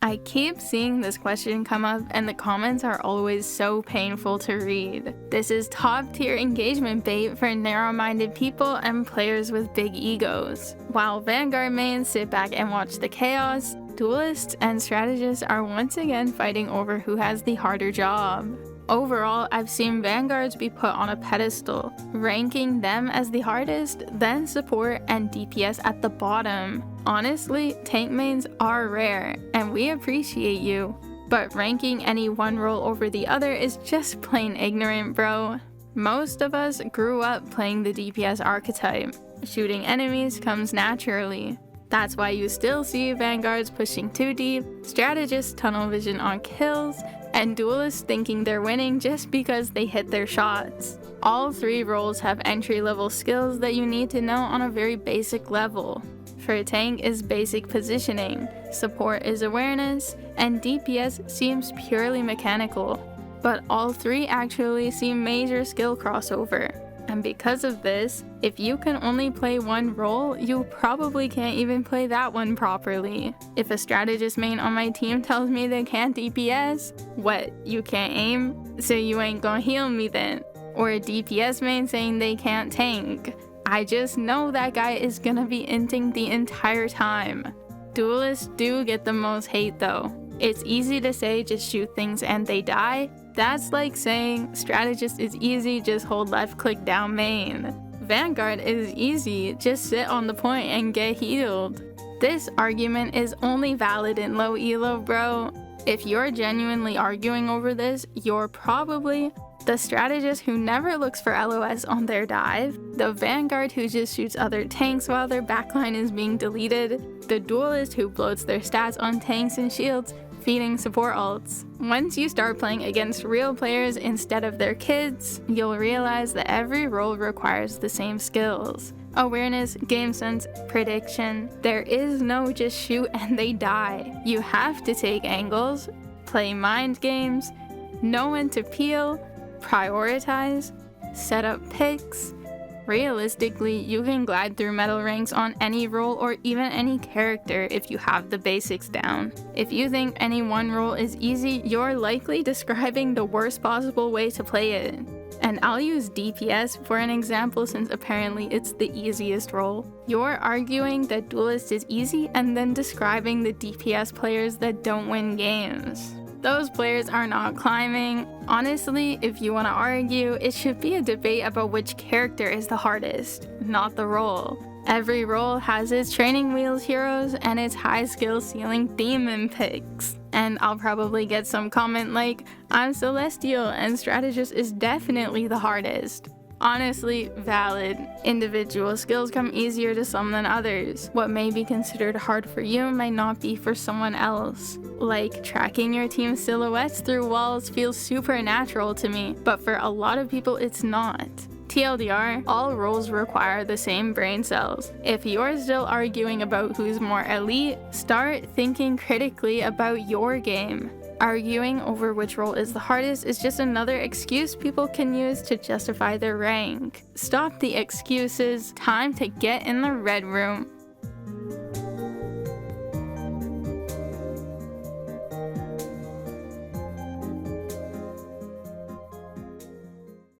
I keep seeing this question come up and the comments are always so painful to read. This is top tier engagement bait for narrow-minded people and players with big egos. While Vanguard mains sit back and watch the chaos, Duelists and Strategists are once again fighting over who has the harder job. Overall, I've seen Vanguards be put on a pedestal, ranking them as the hardest, then support and DPS at the bottom. Honestly, tank mains are rare, and we appreciate you. But ranking any one role over the other is just plain ignorant, bro. Most of us grew up playing the DPS archetype. Shooting enemies comes naturally. That's why you still see Vanguards pushing too deep, Strategists tunnel vision on kills, and Duelists thinking they're winning just because they hit their shots. All three roles have entry-level skills that you need to know on a very basic level. For tank is basic positioning, support is awareness, and DPS seems purely mechanical. But all three actually see major skill crossover. And because of this, if you can only play one role, you probably can't even play that one properly. If a strategist main on my team tells me they can't DPS, what, you can't aim? So you ain't gonna heal me then? Or a DPS main saying they can't tank. I just know that guy is gonna be inting the entire time. Duelists do get the most hate though. It's easy to say just shoot things and they die. That's like saying Strategist is easy, just hold left click down main. Vanguard is easy, just sit on the point and get healed. This argument is only valid in low elo, bro. If you're genuinely arguing over this, you're probably the Strategist who never looks for LOS on their dive, the Vanguard who just shoots other tanks while their backline is being deleted, the Duelist who bloats their stats on tanks and shields, feeding support ults. Once you start playing against real players instead of their kids, you'll realize that every role requires the same skills. Awareness, game sense, prediction. There is no just shoot and they die. You have to take angles, play mind games, know when to peel, prioritize, set up picks. Realistically, you can glide through medal ranks on any role or even any character if you have the basics down. If you think any one role is easy, you're likely describing the worst possible way to play it. And I'll use DPS for an example since apparently it's the easiest role. You're arguing that Duelist is easy and then describing the DPS players that don't win games. Those players are not climbing. Honestly, if you want to argue, it should be a debate about which character is the hardest, not the role. Every role has its training wheels heroes and its high skill ceiling demon picks. And I'll probably get some comment like, I'm Celestial and Strategist is definitely the hardest. Honestly, valid. Individual skills come easier to some than others. What may be considered hard for you might not be for someone else. Like, tracking your team's silhouettes through walls feels supernatural to me, but for a lot of people it's not. TLDR, all roles require the same brain cells. If you're still arguing about who's more elite, start thinking critically about your game. Arguing over which role is the hardest is just another excuse people can use to justify their rank. Stop the excuses. Time to get in the red room.